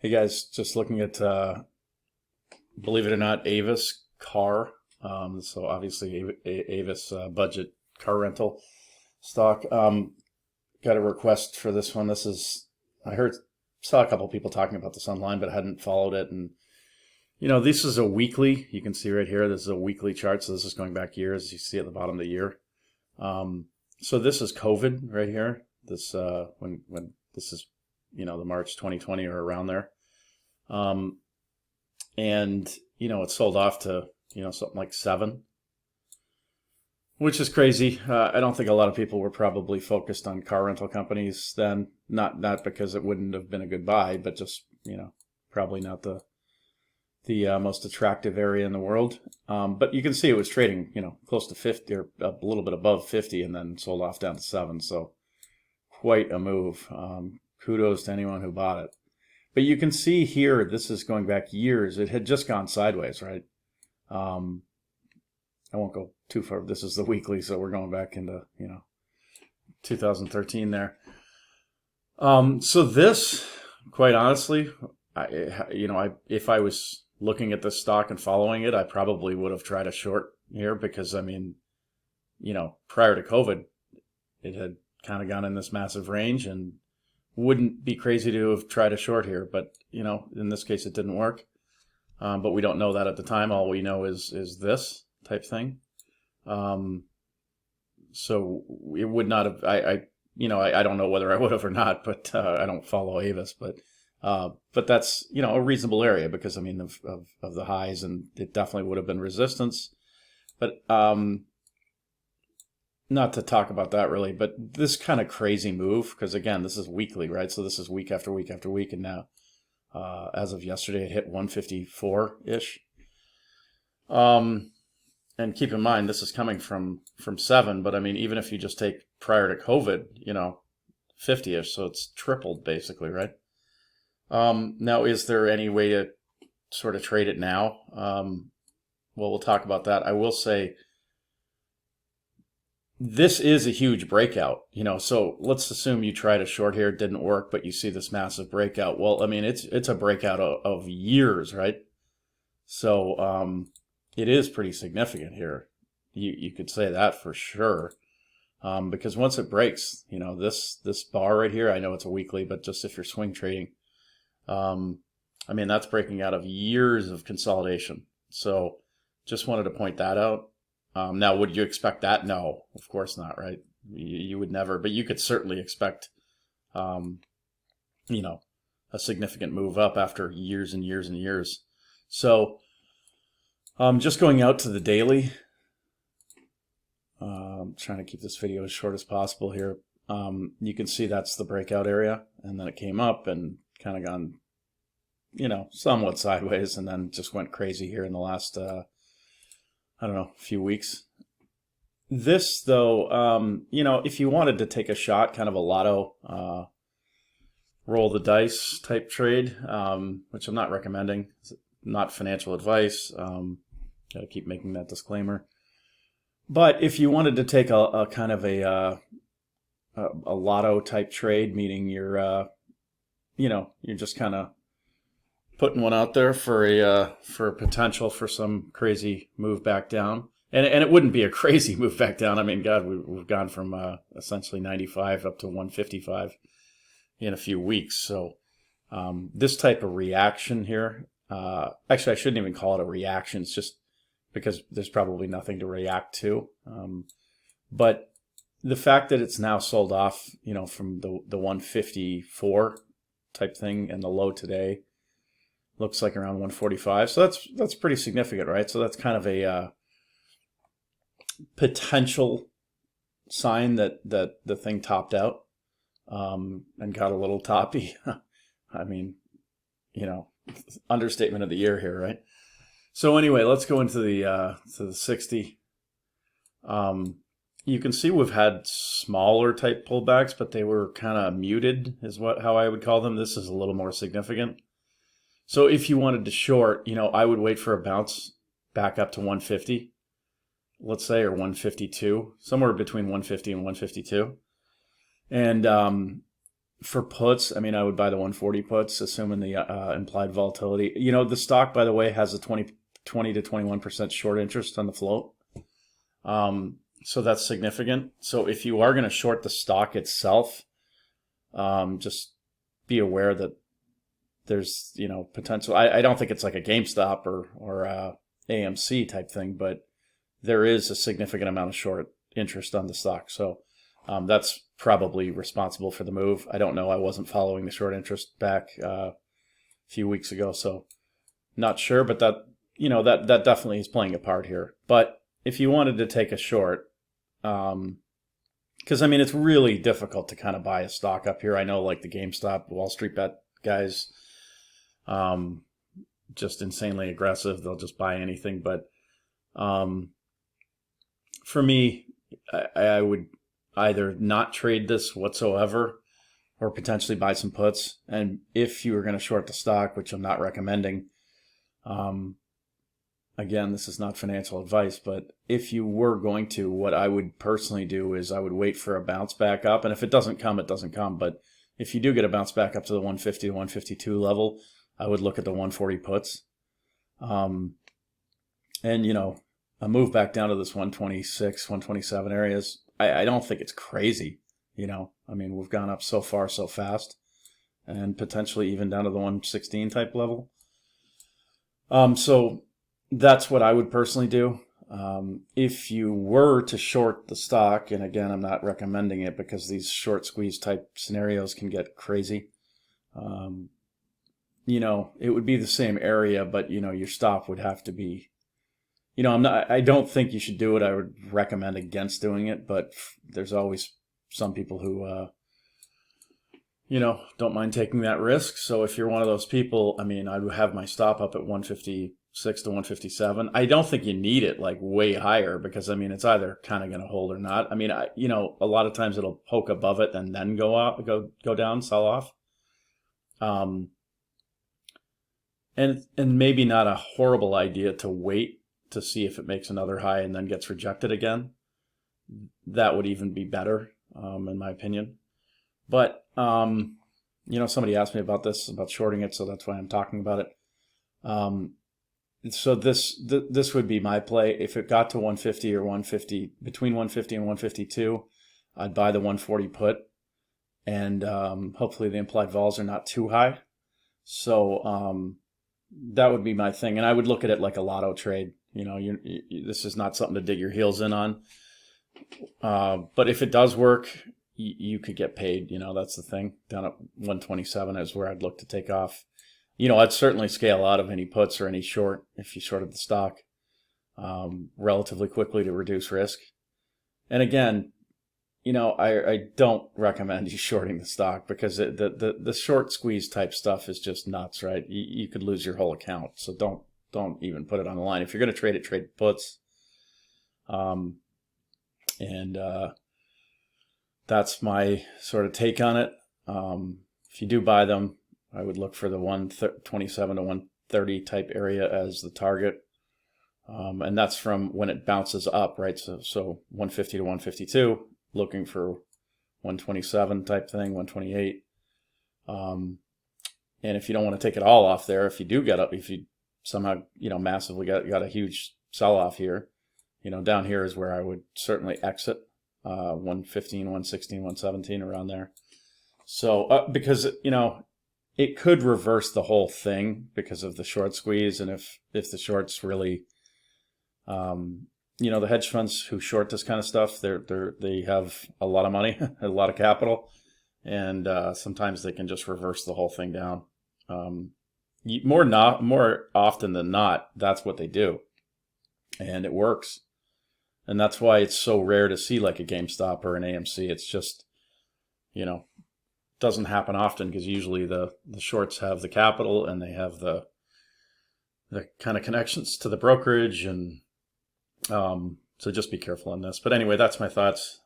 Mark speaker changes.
Speaker 1: Hey guys, just looking at, believe it or not, Avis car. So obviously Avis budget car rental stock. Got a request for this one. Saw a couple people talking about this online, but I hadn't followed it. And this is a weekly. You can see right here. This is a weekly chart. So this is going back years. You see at the bottom of the year. So this is COVID right here. This when this is the March 2020 or around there. And it sold off to something like 7, which is crazy. I don't think a lot of people were probably focused on car rental companies then. Not because it wouldn't have been a good buy, but just probably not the most attractive area in the world. But you can see it was trading close to 50 or a little bit above 50, and then sold off down to 7. So quite a move. Kudos to anyone who bought it. But you can see here, this is going back years. It had just gone sideways, right? I won't go too far. This is the weekly, so we're going back into 2013 there. So this, quite honestly, if I was looking at this stock and following it, I probably would have tried a short here because prior to COVID, it had kind of gone in this massive range and wouldn't be crazy to have tried a short here, but in this case it didn't work. But we don't know that at the time. All we know is this type thing. So it would not have. I don't know whether I would have or not, but I don't follow Avis, but that's a reasonable area because of the highs, and it definitely would have been resistance. But not to talk about that really, but this kind of crazy move, because again, this is weekly, right? So this is week after week after week, and now, as of yesterday, it hit 154-ish. And keep in mind, this is coming from 7, but even if you just take prior to COVID, 50-ish, so it's tripled basically, right? Now, is there any way to sort of trade it now? Well, we'll talk about that. I will say, this is a huge breakout, so let's assume you tried a short here, it didn't work, but you see this massive breakout. Well, it's a breakout of years, right? So it is pretty significant here. You could say that for sure. Because once it breaks, this bar right here, I know it's a weekly, but just if you're swing trading, that's breaking out of years of consolidation. So just wanted to point that out. Now, would you expect that? No, of course not, right? You would never, but you could certainly expect, a significant move up after years and years and years. So, just going out to the daily, I'm trying to keep this video as short as possible here. You can see that's the breakout area, and then it came up and kind of gone, somewhat sideways, and then just went crazy here in the last, few weeks. This, though, if you wanted to take a shot, kind of a lotto, roll the dice type trade, which I'm not recommending, it's not financial advice. Got to keep making that disclaimer. But if you wanted to take a kind of a lotto type trade, meaning you're just kind of putting one out there for a potential for some crazy move back down, and it wouldn't be a crazy move back down. God, we've gone from essentially 95 up to 155 in a few weeks. So this type of reaction here, actually, I shouldn't even call it a reaction. It's just because there's probably nothing to react to. But the fact that it's now sold off, from the 154 type thing and the low today. Looks like around 145, so that's pretty significant, right? So that's kind of a potential sign that the thing topped out and got a little toppy. Understatement of the year here, right? So anyway, let's go into the 60. You can see we've had smaller type pullbacks, but they were kind of muted, is how I would call them. This is a little more significant. So if you wanted to short, I would wait for a bounce back up to 150, let's say, or 152, somewhere between 150 and 152. And For puts, I mean, I would buy the 140 puts, assuming the implied volatility. The stock, by the way, has a 20 to 21% short interest on the float. So that's significant. So if you are going to short the stock itself, just be aware that there's, potential. I don't think it's like a GameStop or AMC type thing, but there is a significant amount of short interest on the stock. So that's probably responsible for the move. I don't know. I wasn't following the short interest back a few weeks ago, so not sure. But that definitely is playing a part here. But if you wanted to take a short, because I mean it's really difficult to kind of buy a stock up here. I know like the GameStop, Wall Street Bet guys, just insanely aggressive. They'll just buy anything. But for me, I would either not trade this whatsoever or potentially buy some puts. And if you were going to short the stock, which I'm not recommending, again, this is not financial advice, but if you were going to, what I would personally do is I would wait for a bounce back up. And if it doesn't come, it doesn't come. But if you do get a bounce back up to the 150 to 152 level, I would look at the 140 puts. And, a move back down to this 126, 127 areas, I don't think it's crazy. I mean, we've gone up so far so fast and potentially even down to the 116 type level. So that's what I would personally do. If you were to short the stock, and again, I'm not recommending it because these short squeeze type scenarios can get crazy. It would be the same area, but, your stop would have to be, I don't think you should do it. I would recommend against doing it, but there's always some people who, don't mind taking that risk. So if you're one of those people, I mean, I would have my stop up at 156 to 157. I don't think you need it like way higher because, I mean, it's either kind of going to hold or not. I mean, a lot of times it'll poke above it and then go down, sell off. And maybe not a horrible idea to wait to see if it makes another high and then gets rejected again. That would even be better, in my opinion. But, somebody asked me about this, about shorting it, so that's why I'm talking about it. So this would be my play. If it got to 150 or 150, between 150 and 152, I'd buy the 140 put. And hopefully the implied vols are not too high. So that would be my thing. And I would look at it like a lotto trade. This is not something to dig your heels in on. But if it does work, you could get paid. That's the thing. Down at 127 is where I'd look to take off. I'd certainly scale out of any puts or any short if you shorted the stock relatively quickly to reduce risk. And again, I don't recommend you shorting the stock because the short squeeze type stuff is just nuts, right? You could lose your whole account. So don't even put it on the line. If you're going to trade it, trade puts. That's my sort of take on it. If you do buy them, I would look for the 127 to 130 type area as the target. And that's from when it bounces up, right? So 150 to 152, looking for 127 type thing, 128. And if you don't want to take it all off there, if you do get up, if you somehow, massively got a huge sell-off here, down here is where I would certainly exit, 115, 116, 117, around there. So, because, it could reverse the whole thing because of the short squeeze. And if the shorts really, the hedge funds who short this kind of stuff, they have a lot of money, a lot of capital, and sometimes they can just reverse the whole thing down. More often than not, that's what they do, and it works. And that's why it's so rare to see like a GameStop or an AMC. It's just, doesn't happen often because usually the shorts have the capital and they have the kind of connections to the brokerage, and so just be careful on this. But anyway, that's my thoughts.